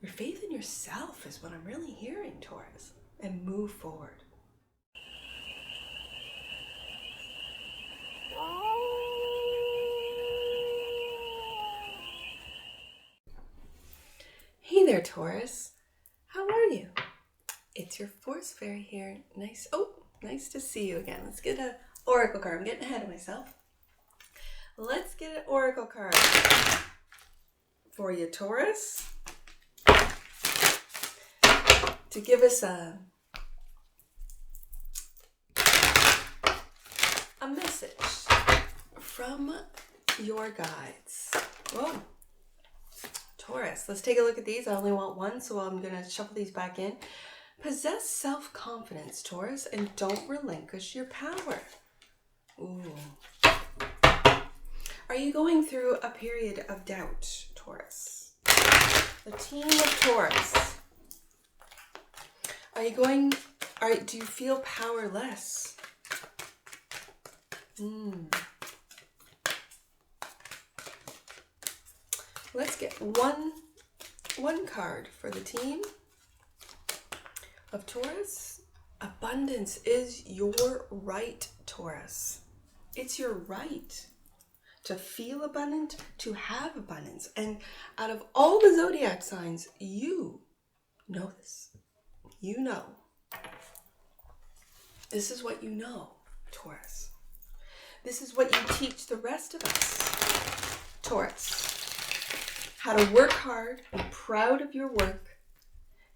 Your faith in yourself is what I'm really hearing, Taurus. And move forward. Hey there, Taurus. How are you? It's your Force Fairy here. Nice to see you again. Let's get an oracle card. I'm getting ahead of myself. Let's get an oracle card for you, Taurus, to give us a message from your guides. Whoa. Taurus, let's take a look at these. I only want one, so I'm going to shuffle these back in. Possess self-confidence, Taurus, and don't relinquish your power. Ooh. Are you going through a period of doubt, Taurus? The team of Taurus. Do you feel powerless? Let's get one card for the team of Taurus. Abundance is your right, Taurus. It's your right to feel abundant, to have abundance. And out of all the zodiac signs, you know this. You know. This is what you know, Taurus. This is what you teach the rest of us, Taurus. How to work hard, be proud of your work,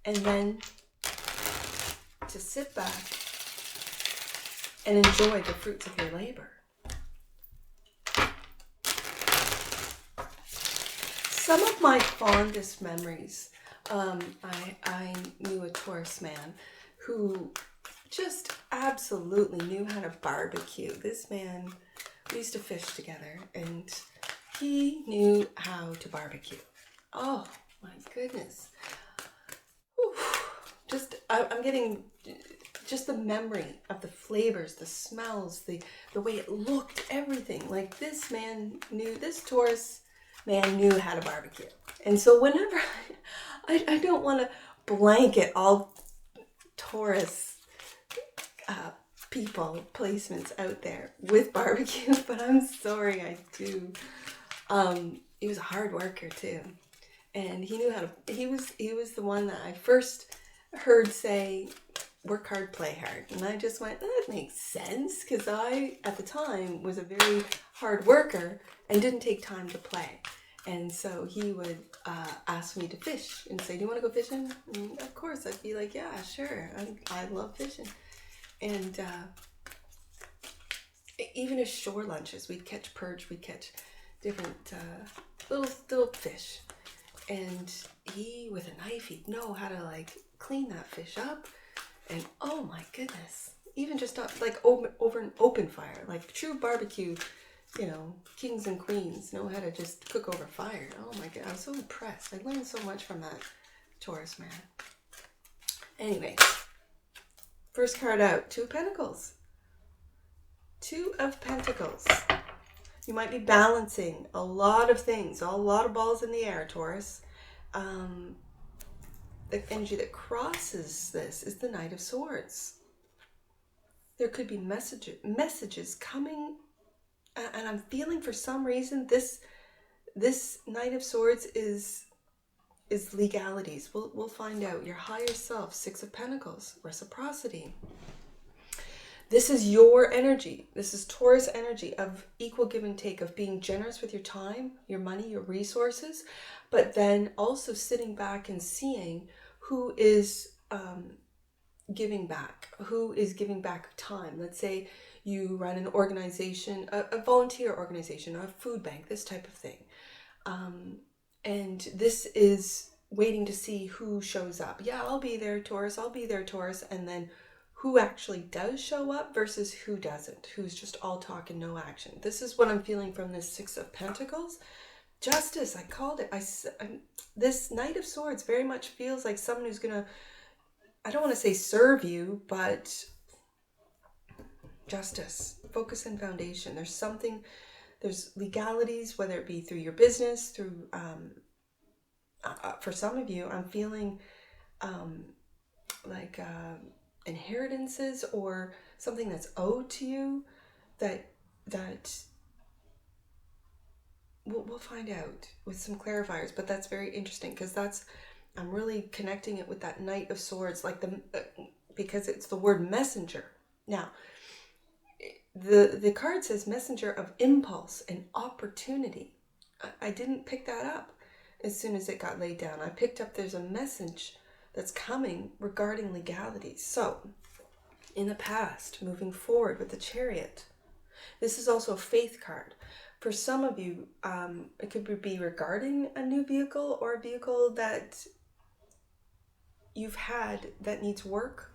and then to sit back and enjoy the fruits of your labor. Some of my fondest memories, I knew a Taurus man who just absolutely knew how to barbecue. This man, we used to fish together, and he knew how to barbecue. Oh my goodness. Whew. I'm getting just the memory of the flavors, the smells, the way it looked, everything. Like this Taurus man knew how to barbecue. And so whenever, I don't want to blanket all Taurus people, placements out there with barbecue, but I'm sorry, I do. He was a hard worker too. And he knew how to, he was the one that I first heard say, work hard, play hard. And I just went, that makes sense, because I, at the time, was a very hard worker and didn't take time to play. And so he would ask me to fish and say, do you want to go fishing? And of course, I'd be like, yeah, sure. I love fishing. And even as shore lunches, we'd catch perch, we'd catch different little fish. And he, with a knife, he'd know how to like clean that fish up. And oh my goodness, even just like over an open fire, like true barbecue, kings and queens know how to just cook over fire. Oh my God, I was so impressed. I learned so much from that Taurus man. Anyway, first card out, Two of Pentacles. Two of Pentacles. You might be balancing a lot of things, a lot of balls in the air, Taurus. The energy that crosses this is the Knight of Swords. There could be messages coming, and I'm feeling for some reason this Knight of Swords is legalities. We'll find out. Your higher self, Six of Pentacles, reciprocity. This is your energy. This is Taurus energy of equal give and take, of being generous with your time, your money, your resources, but then also sitting back and seeing who is giving back, who is giving back time. Let's say you run an organization, a volunteer organization, or a food bank, this type of thing. And this is waiting to see who shows up. Yeah, I'll be there, Taurus. I'll be there, Taurus. And then who actually does show up versus who doesn't, who's just all talk and no action. This is what I'm feeling from this Six of Pentacles. Justice, I called it. This Knight of Swords very much feels like someone who's going to, I don't want to say serve you, but justice, focus and foundation. There's legalities, whether it be through your business, through For some of you, I'm feeling like inheritances or something that's owed to you that we'll find out with some clarifiers. But that's very interesting because I'm really connecting it with that Knight of Swords, like because it's the word messenger. Now, the card says messenger of impulse and opportunity. I didn't pick that up as soon as it got laid down. I picked up there's a message that's coming regarding legalities. So, in the past, moving forward with the Chariot. This is also a faith card. For some of you, it could be regarding a new vehicle or a vehicle that you've had that needs work.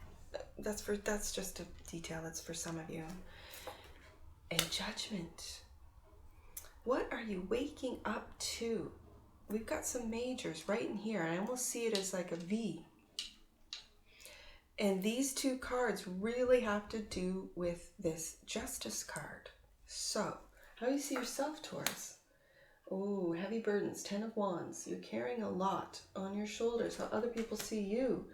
That's just a detail. That's for some of you. And Judgment. What are you waking up to? We've got some majors right in here. I almost see it as like a V. And these two cards really have to do with this Justice card. So, how do you see yourself, Taurus? Oh, heavy burdens, 10 of Wands. You're carrying a lot on your shoulders. How other people see you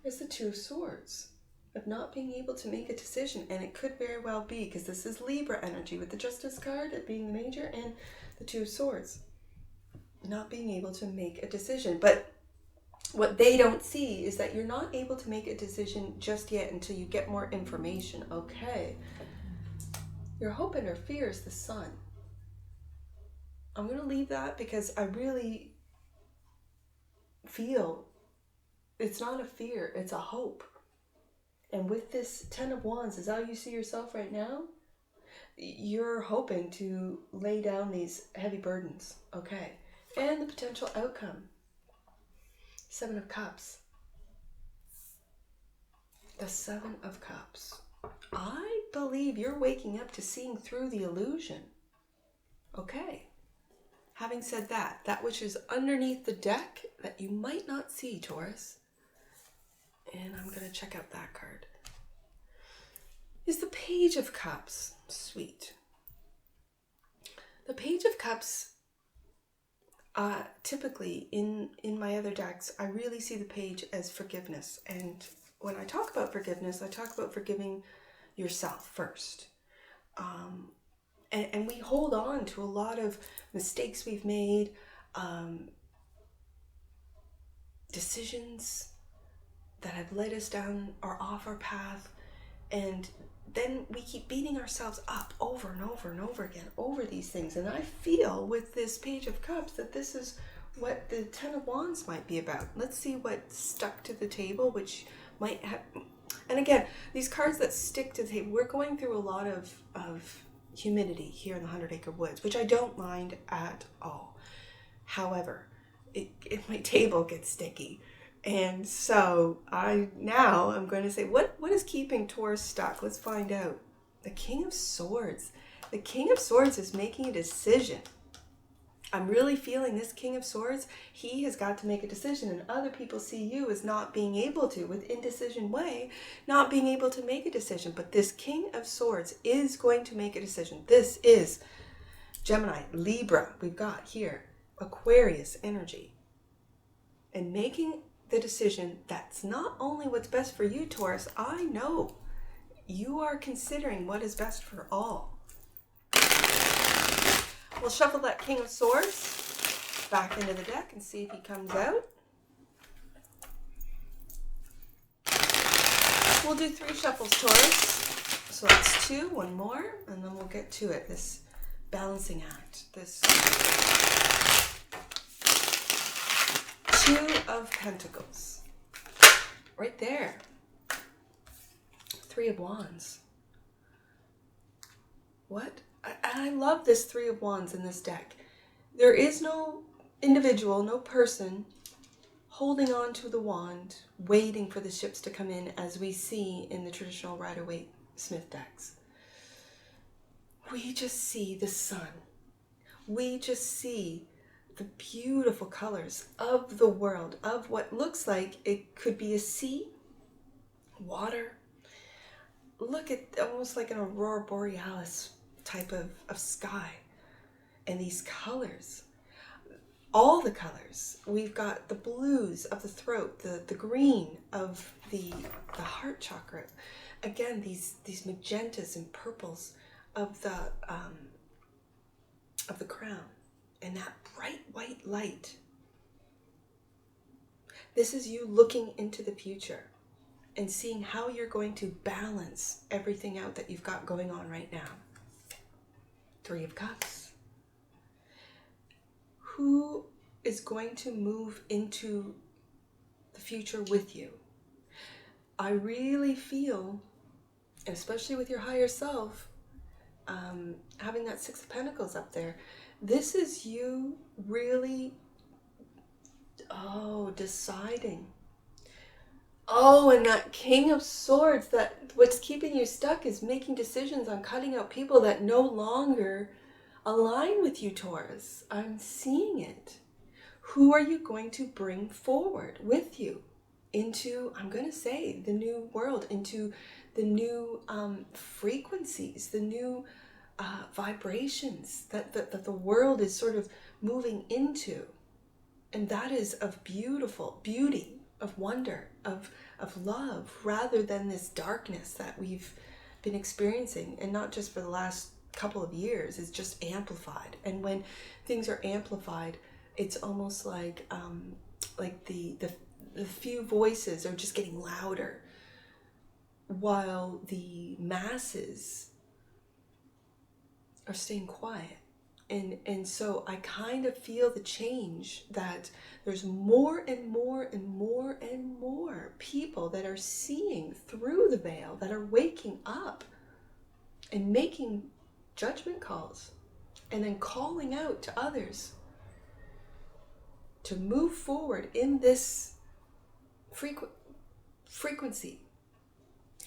is the Two of Swords. Of not being able to make a decision. And it could very well be, because this is Libra energy with the Justice card, it being the major, and the Two of Swords. Not being able to make a decision. But what they don't see is that you're not able to make a decision just yet until you get more information. Okay. Your hope and your fear is the Sun. I'm going to leave that because I really feel it's not a fear, it's a hope. And with this 10 of Wands, is how you see yourself right now? You're hoping to lay down these heavy burdens. Okay. And the potential outcome. 7 of Cups. The 7 of Cups. I believe you're waking up to seeing through the illusion. Okay. Having said that, that which is underneath the deck that you might not see, Taurus, and I'm going to check out that card, is the Page of Cups. Sweet. The Page of Cups, typically in my other decks, I really see the Page as forgiveness. And when I talk about forgiveness, I talk about forgiving yourself first. And we hold on to a lot of mistakes we've made, decisions that have led us down or off our path, and then we keep beating ourselves up over and over and over again over these things. And I feel with this Page of Cups that this is what the 10 of Wands might be about. Let's see what stuck to the table, which might have... And again, these cards that stick to the table, we're going through a lot of humidity here in the 100-acre woods, which I don't mind at all. However, my table gets sticky. And so I'm going to say, what is keeping Taurus stuck? Let's find out. The King of Swords. The King of Swords is making a decision. I'm really feeling this King of Swords, he has got to make a decision, and other people see you as not being able to, with indecision way, not being able to make a decision. But this King of Swords is going to make a decision. This is Gemini, Libra, we've got here, Aquarius energy. And making the decision that's not only what's best for you, Taurus, I know you are considering what is best for all. We'll shuffle that King of Swords back into the deck and see if he comes out. We'll do 3 shuffles, Taurus. So that's 2, 1 more, and then we'll get to it. This balancing act. This 2 of Pentacles. Right there. 3 of Wands. What? I love this 3 of Wands in this deck. There is no individual, no person holding on to the wand, waiting for the ships to come in as we see in the traditional Rider-Waite Smith decks. We just see the sun. We just see the beautiful colors of the world, of what looks like it could be a sea, water. Look at almost like an aurora borealis type of sky, and these colors. all the colors. We've got the blues of the throat, the green of the heart chakra. Again, these magentas and purples of the crown, and that bright white light. This is you looking into the future and seeing how you're going to balance everything out that you've got going on right now. 3 of Cups. Who is going to move into the future with you? I really feel, especially with your higher self, having that 6 of Pentacles up there, this is you really, deciding. And that King of Swords, that what's keeping you stuck is making decisions on cutting out people that no longer align with you, Taurus. I'm seeing it. Who are you going to bring forward with you into, I'm going to say, the new world, into the new frequencies, the new vibrations that the world is sort of moving into? And that is of beauty, of wonder, of love, rather than this darkness that we've been experiencing, and not just for the last couple of years. It's just amplified. And when things are amplified, it's almost like the few voices are just getting louder, while the masses are staying quiet. And so I kind of feel the change, that there's more and more and more and more people that are seeing through the veil, that are waking up and making judgment calls, and then calling out to others to move forward in this frequency.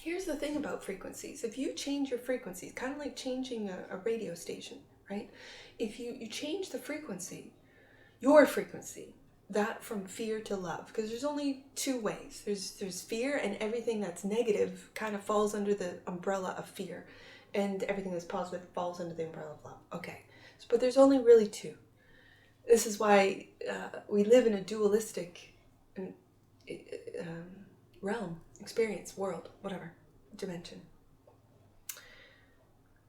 Here's the thing about frequencies. If you change your frequency, kind of like changing a radio station, right? If you change the frequency, your frequency, that from fear to love, because there's only 2 ways. There's fear, and everything that's negative kind of falls under the umbrella of fear, and everything that's positive falls under the umbrella of love. Okay, but there's only really 2. This is why we live in a dualistic realm, experience, world, whatever, dimension.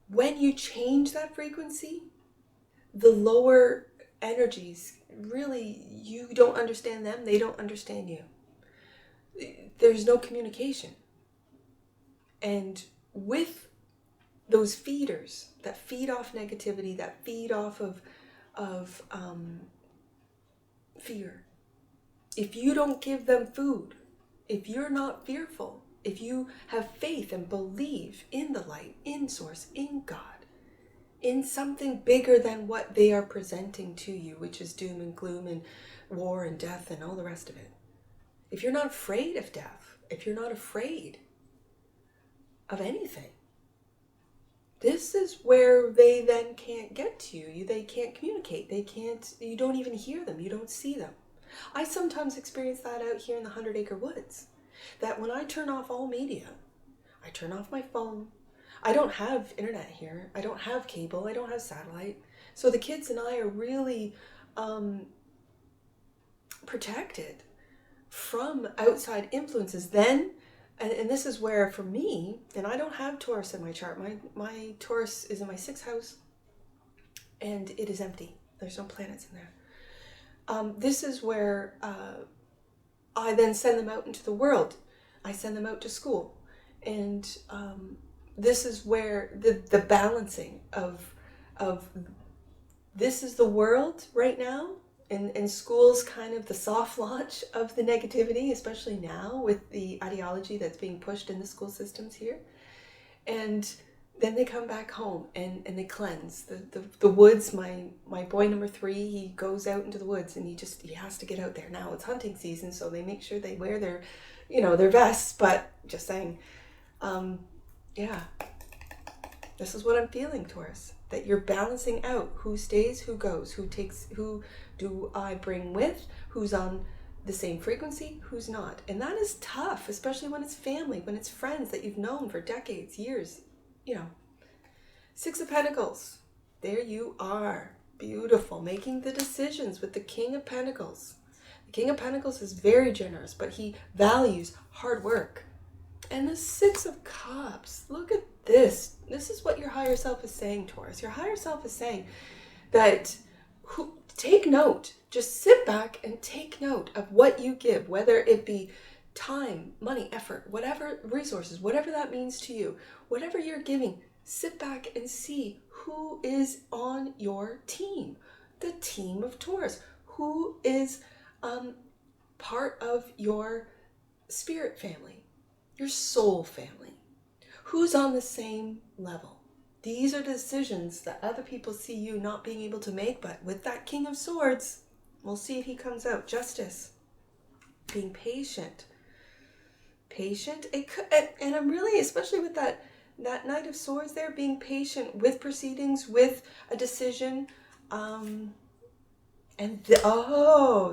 When you change that frequency, the lower energies, really, you don't understand them, they don't understand you. There's no communication. And with those feeders that feed off negativity, that feed off of fear, if you don't give them food, if you're not fearful, if you have faith and believe in the light, in Source, in God, in something bigger than what they are presenting to you, which is doom and gloom and war and death and all the rest of it. If you're not afraid of death, if you're not afraid of anything, this is where they then can't get to you. They can't communicate. You don't even hear them. You don't see them. I sometimes experience that out here in the 100-acre woods. That when I turn off all media, I turn off my phone. I don't have internet here. I don't have cable. I don't have satellite. So the kids and I are really protected from outside influences. Then, and this is where for me, and I don't have Taurus in my chart. My Taurus is in my 6th house, and it is empty. There's no planets in there. This is where I then send them out into the world. I send them out to school. And this is where the balancing of this is the world right now, and school's kind of the soft launch of the negativity, especially now with the ideology that's being pushed in the school systems here. And then they come back home and they cleanse. The woods, my boy number 3, he goes out into the woods, and he has to get out there. Now it's hunting season, so they make sure they wear their vests, but just saying, yeah, this is what I'm feeling, Taurus, that you're balancing out who stays, who goes, who do I bring with, who's on the same frequency, who's not. And that is tough, especially when it's family, when it's friends that you've known for decades, years, 6 of Pentacles, there you are. Beautiful. Making the decisions with the King of Pentacles. The King of Pentacles is very generous, but he values hard work. And the Six of Cups. Look at this. This is what your higher self is saying, Taurus. Your higher self is saying that take note. Just sit back and take note of what you give, whether it be time, money, effort, whatever resources, whatever that means to you, whatever you're giving, sit back and see who is on your team, the team of Taurus, who is part of your spirit family, your soul family, who's on the same level. These are decisions that other people see you not being able to make, but with that King of Swords, we'll see if he comes out. Justice, being patient. Patient, and I'm really, especially with that Knight of Swords there, being patient with proceedings, with a decision.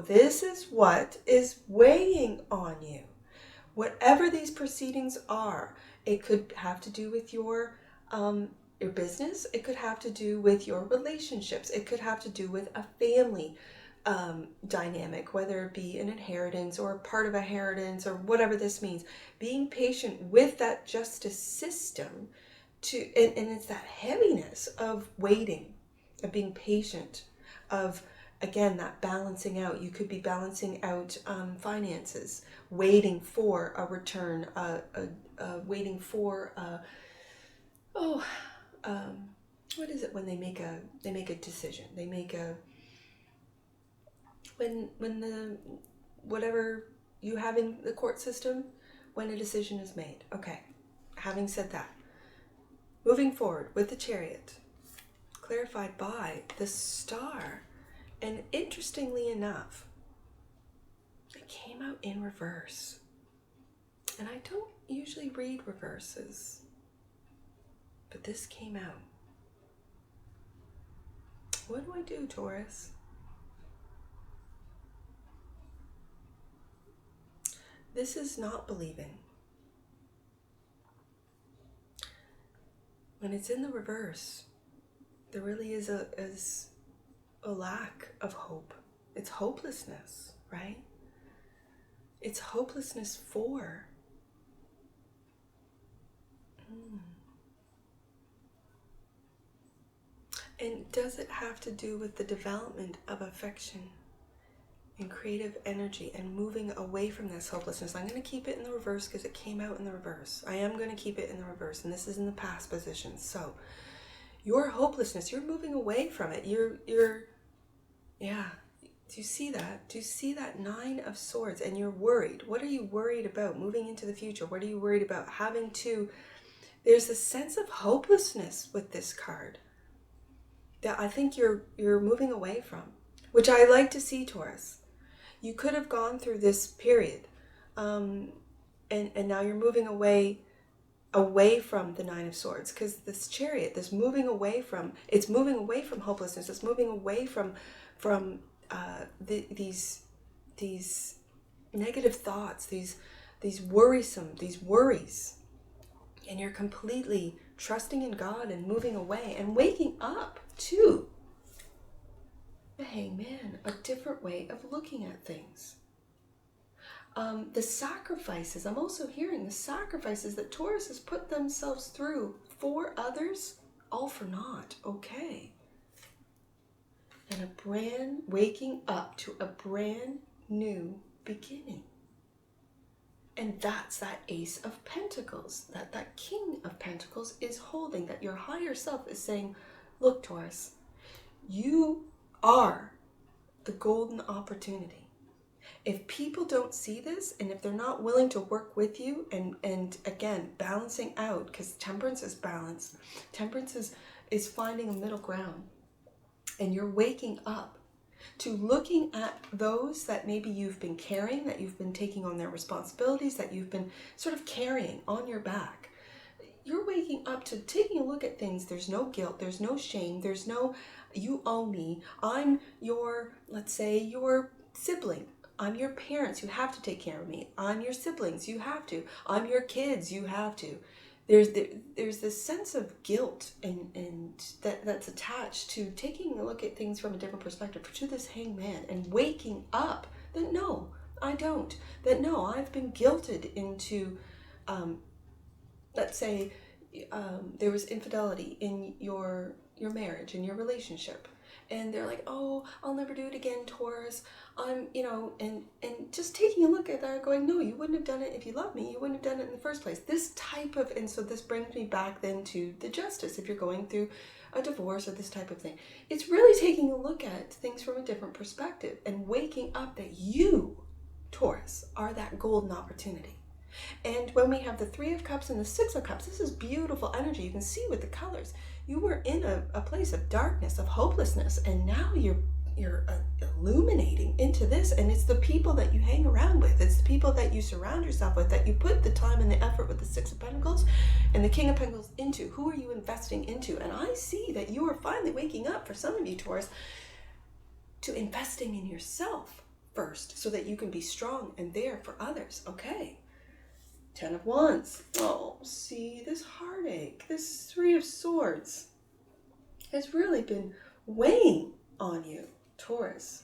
This is what is weighing on you. Whatever these proceedings are, it could have to do with your business. It could have to do with your relationships. It could have to do with a family dynamic, whether it be an inheritance or part of a inheritance or whatever this means. Being patient with that justice system and it's that heaviness of waiting, of being patient, of, again, that balancing out. You could be balancing out finances, waiting for a return, waiting for what is it when they make a decision? They make a when the whatever you have in the court system, when a decision is made. Okay, having said that, moving forward with the Chariot, clarified by the Star, and interestingly enough, it came out in reverse. And I don't usually read reverses, but this came out. What do I do, Taurus? This is not believing. When it's in the reverse, there really is a lack of hope. It's hopelessness, right? It's hopelessness for. And does it have to do with the development of affection and creative energy and moving away from this hopelessness? I'm going to keep it in the reverse because it came out in the reverse. I am going to keep it in the reverse, and this is in the past position. So your hopelessness, you're moving away from it. Yeah. Do you see that? Do you see that Nine of Swords? And you're worried. What are you worried about moving into the future? What are you worried about having to? There's a sense of hopelessness with this card that I think you're moving away from, which I like to see, Taurus. You could have gone through this period, and now you're moving away from the Nine of Swords, because this Chariot, this moving away from, it's moving away from hopelessness. It's moving away from these negative thoughts, these worries, and you're completely trusting in God and moving away and waking up to the Hangman, a different way of looking at things. The sacrifices, I'm also hearing the sacrifices that Taurus has put themselves through for others, all for naught. Okay. And waking up to a brand new beginning. And that's that Ace of Pentacles, that King of Pentacles is holding, that your higher self is saying, look, Taurus, you are the golden opportunity. If people don't see this, and if they're not willing to work with you, and again, balancing out, because temperance is balance, temperance is finding a middle ground, and you're waking up to looking at those that maybe you've been carrying, that you've been taking on their responsibilities, that you've been sort of carrying on your back. You're waking up to taking a look at things. There's no guilt, there's no shame, there's no, you owe me. I'm your, let's say, your sibling. I'm your parents, you have to take care of me. I'm your siblings, you have to. I'm your kids, you have to. there's this sense of guilt and that's attached to taking a look at things from a different perspective, to this hangman, and waking up that no, I don't. That no, I've been guilted into, let's say, there was infidelity in your marriage, in your relationship, and they're like, oh, I'll never do it again, Taurus. I'm, and just taking a look at that, going, no, you wouldn't have done it if you loved me. You wouldn't have done it in the first place. This type of, and so this brings me back then to the justice. If you're going through a divorce or this type of thing, it's really taking a look at things from a different perspective and waking up that you, Taurus, are that golden opportunity. And when we have the Three of Cups and the Six of Cups, this is beautiful energy. You can see with the colors. You were in a place of darkness, of hopelessness, and now you're illuminating into this. And it's the people that you hang around with. It's the people that you surround yourself with, that you put the time and the effort with the Six of Pentacles and the King of Pentacles into. Who are you investing into? And I see that you are finally waking up, for some of you, Taurus, to investing in yourself first so that you can be strong and there for others. Okay. 10 of Wands. Oh, see, this heartache, this Three of Swords has really been weighing on you, Taurus.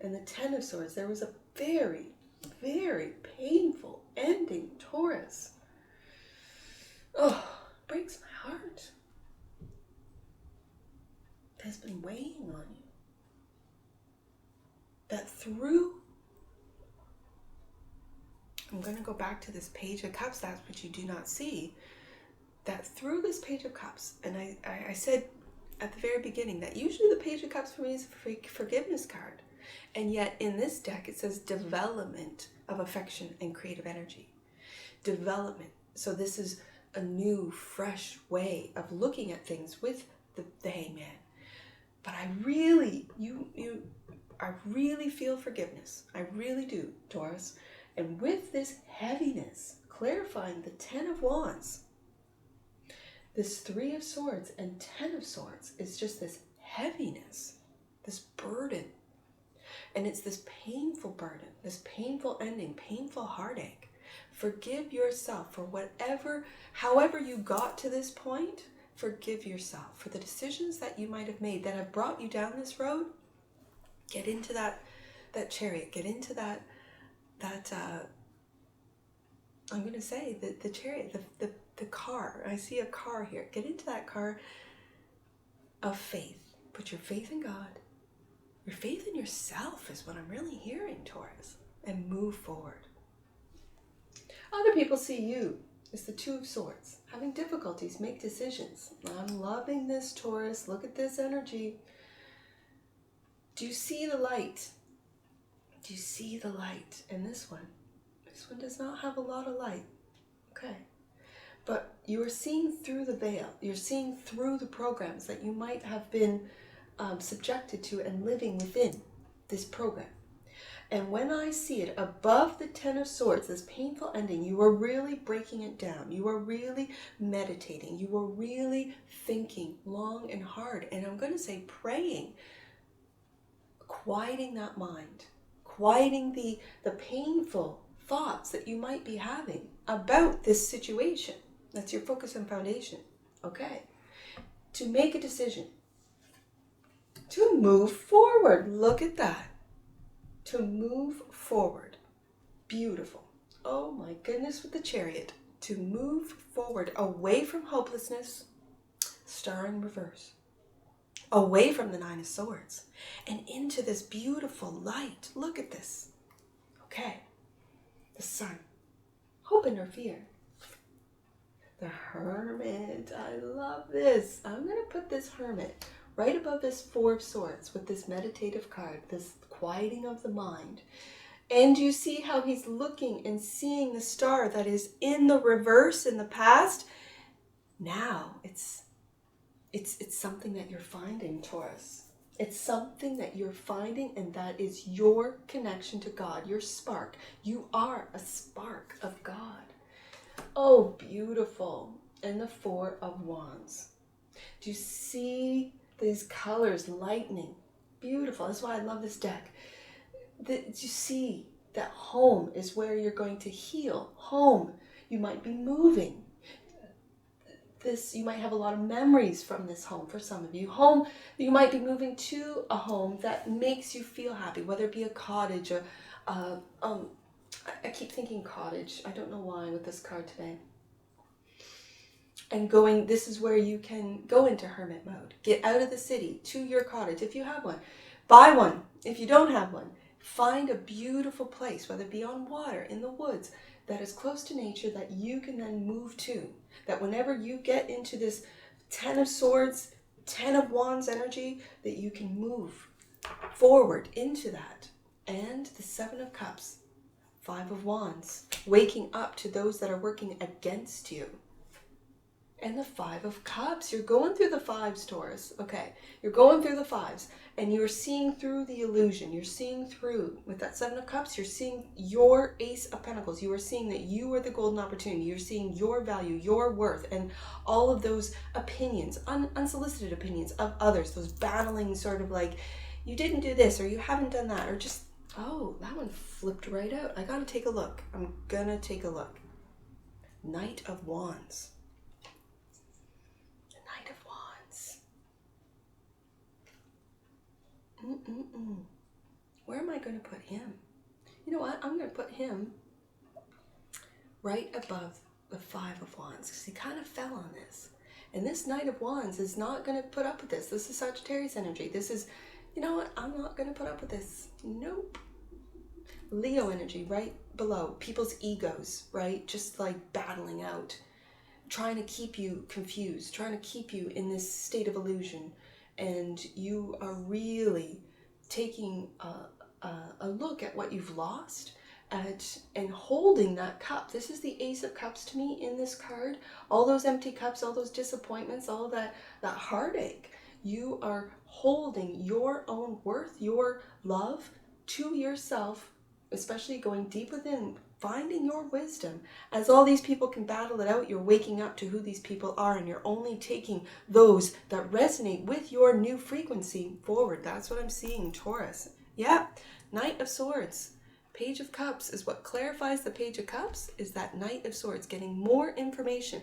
And the 10 of Swords, there was a very, very painful ending, Taurus. Oh, breaks my heart. It has been weighing on you. That through, I'm going to go back to this Page of Cups, that's what you do not see, that through this Page of Cups, and I said at the very beginning that usually the Page of Cups for me is a forgiveness card, and yet in this deck it says development of affection and creative energy. Development. So this is a new, fresh way of looking at things with the Hangman. But I really, I really feel forgiveness. I really do, Taurus. And with this heaviness, clarifying the 10 of Wands, this Three of Swords and 10 of Swords is just this heaviness, this burden. And it's this painful burden, this painful ending, painful heartache. Forgive yourself for however you got to this point. Forgive yourself for the decisions that you might have made that have brought you down this road. Get into that chariot, get into that I'm going to say the chariot, the car. I see a car here. Get into that car of faith. Put your faith in God. Your faith in yourself is what I'm really hearing, Taurus. And move forward. Other people see you as the Two of Swords. Having difficulties, make decisions. I'm loving this, Taurus. Look at this energy. Do you see the light? Do you see the light in this one? This one does not have a lot of light. Okay. But you are seeing through the veil. You're seeing through the programs that you might have been subjected to and living within this program. And when I see it above the 10 of Swords, this painful ending, you are really breaking it down. You are really meditating. You are really thinking long and hard. And I'm going to say praying, quieting that mind. Quieting the painful thoughts that you might be having about this situation. That's your focus and foundation. Okay. To make a decision. To move forward. Look at that. To move forward. Beautiful. Oh my goodness, with the Chariot. To move forward away from hopelessness. Star in reverse. Away from the Nine of Swords and into this beautiful light. Look at this. Okay. The Sun. Hope and or fear. The Hermit. I love this. I'm going to put this Hermit right above this Four of Swords with this meditative card, this quieting of the mind. And you see how he's looking and seeing the star that is in the reverse in the past. Now it's something that you're finding, Taurus. It's something that you're finding, and that is your connection to God, your spark. You are a spark of God. Oh, beautiful. And the Four of Wands. Do you see these colors lightning? Beautiful. That's why I love this deck. Do you see that home is where you're going to heal? Home. You might be moving. this, you might have a lot of memories from this home. For some of you, home, you might be moving to a home that makes you feel happy, whether it be a cottage, I keep thinking cottage. I don't know why with this card today. And going, this is where you can go into hermit mode. Get out of the city to your cottage if you have one. Buy one if you don't have one. Find a beautiful place, whether it be on water, in the woods, that is close to nature, that you can then move to. That whenever you get into this 10 of Swords, 10 of Wands energy, that you can move forward into that. And the 7 of Cups, 5 of Wands, waking up to those that are working against you. And the 5 of Cups, you're going through the 5s, Taurus. Okay, you're going through the 5s and you're seeing through the illusion. You're seeing through, with that 7 of Cups, you're seeing your Ace of Pentacles. You are seeing that you are the golden opportunity. You're seeing your value, your worth, and all of those opinions, unsolicited opinions of others, those battling sort of like, you didn't do this or you haven't done that, or just, oh, that one flipped right out. I gotta take a look. I'm gonna take a look. Knight of Wands. Where am I going to put him? You know what? I'm going to put him right above the 5 of Wands because he kind of fell on this. And this Knight of Wands is not going to put up with this. This is Sagittarius energy. This is, you know what? I'm not going to put up with this. Nope. Leo energy right below. People's egos, right? Just like battling out. Trying to keep you confused. Trying to keep you in this state of illusion. And you are really taking a look at what you've lost and holding that cup. This is the Ace of Cups to me in this card. All those empty cups, all those disappointments, all that heartache. You are holding your own worth, your love to yourself, especially going deep within, finding your wisdom. As all these people can battle it out, you're waking up to who these people are, and you're only taking those that resonate with your new frequency forward. That's what I'm seeing, Taurus. Yeah, Knight of Swords. Page of Cups is what clarifies the Page of Cups, is that Knight of Swords, getting more information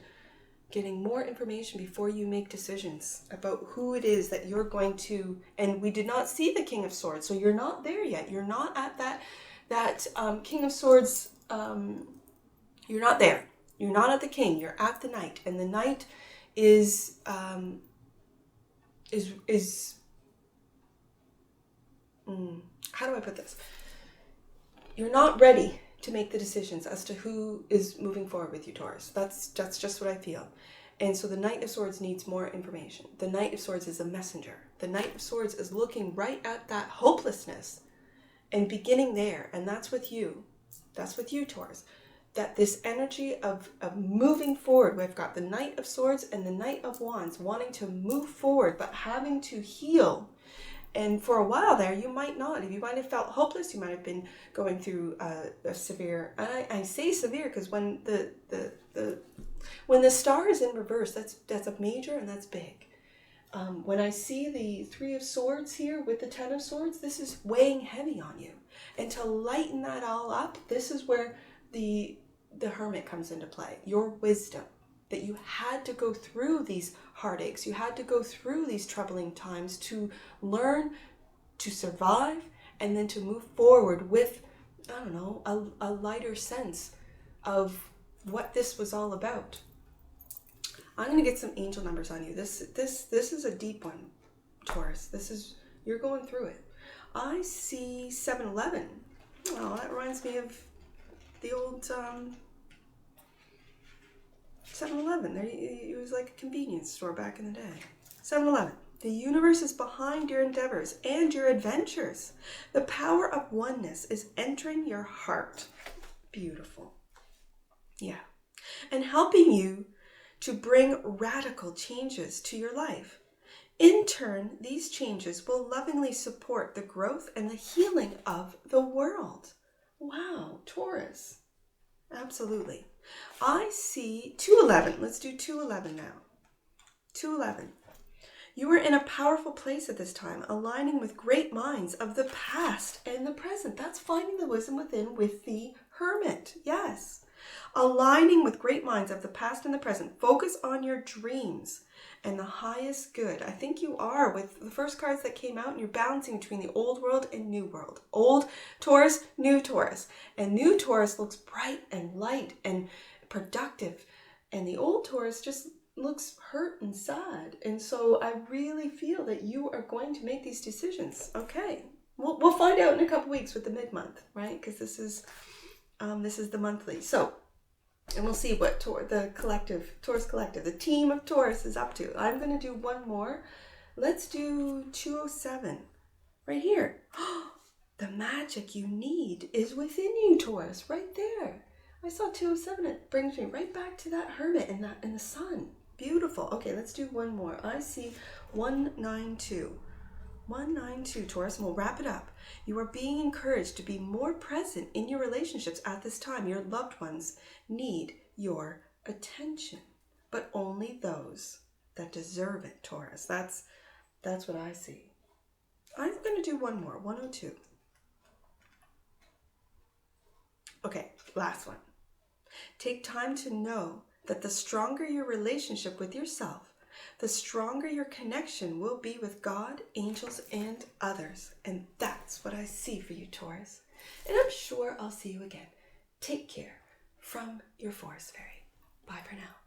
before you make decisions about who it is that you're going to, and we did not see the King of Swords, so you're not there yet. You're not at that King of Swords. You're not there. You're not at the King. You're at the Knight, and the Knight is how do I put this? You're not ready to make the decisions as to who is moving forward with you, Taurus. That's just what I feel. And so the Knight of Swords needs more information. The Knight of Swords is a messenger. The Knight of Swords is looking right at that hopelessness and beginning there. And that's with you. That's with you, Taurus. That this energy of moving forward, we've got the Knight of Swords and the Knight of Wands wanting to move forward, but having to heal. And for a while there, you might not. You might have felt hopeless. You might have been going through a severe, and I say severe because when the star is in reverse, that's a major and that's big. When I see the 3 of Swords here with the 10 of Swords, this is weighing heavy on you. And to lighten that all up, this is where the Hermit comes into play. Your wisdom, that you had to go through these heartaches. You had to go through these troubling times to learn to survive and then to move forward with, I don't know, a lighter sense of what this was all about. I'm going to get some angel numbers on you. This is a deep one, Taurus. You're going through it. I see 7-Eleven. Oh, that reminds me of the old 7-Eleven. It was like a convenience store back in the day. 7-Eleven. The universe is behind your endeavors and your adventures. The power of oneness is entering your heart. Beautiful. Yeah. And helping you to bring radical changes to your life. In turn, these changes will lovingly support the growth and the healing of the world. Wow, Taurus. Absolutely. I see 2-11. Let's do 2-11 now. 2-11. You are in a powerful place at this time, aligning with great minds of the past and the present. That's finding the wisdom within with the Hermit. Yes. Aligning with great minds of the past and the present. Focus on your dreams and the highest good. I think you are with the first cards that came out, and you're balancing between the old world and new world. Old Taurus, new Taurus. And new Taurus looks bright and light and productive. And the old Taurus just looks hurt and sad. And so I really feel that you are going to make these decisions. Okay. We'll find out in a couple weeks with the mid-month, right? Because this is the monthly. So, and we'll see what the collective, Taurus collective, the team of Taurus is up to. I'm going to do one more. Let's do 207 right here. The magic you need is within you, Taurus, right there. I saw 207. It brings me right back to that hermit in the sun. Beautiful. Okay, let's do one more. I see 192. 192, Taurus, and we'll wrap it up. You are being encouraged to be more present in your relationships at this time. Your loved ones need your attention, but only those that deserve it, Taurus. That's what I see. I'm going to do one more, 102. Okay, last one. Take time to know that the stronger your relationship with yourself, the stronger your connection will be with God, angels, and others. And that's what I see for you, Taurus. And I'm sure I'll see you again. Take care from your Forest Fairy. Bye for now.